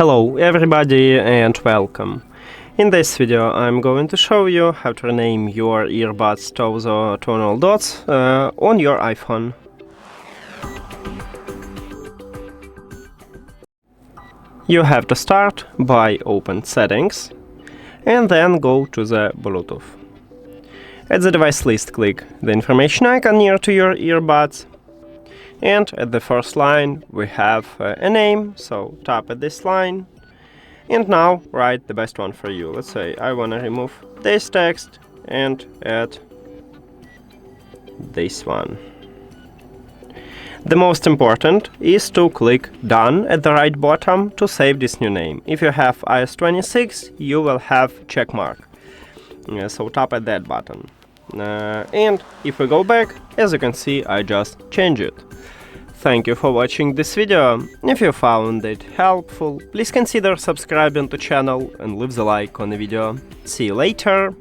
Hello everybody and welcome. In this video I'm going to show you how to rename your earbuds TOZO Tonal Dots on your iPhone. You have to start by open Settings and then go to the Bluetooth. At the device list, click the information icon near to your earbuds. And at the first line we have a name, so tap at this line. And now write the best one for you. Let's say I want to remove this text and add this one. The most important is to click Done at the right bottom to save this new name. If you have iOS 26, you will have check mark. So tap at that button. And if we go back, as you can see, I just changed it. Thank you for watching this video. If you found it helpful, please consider subscribing to the channel and leave the like on the video. See you later!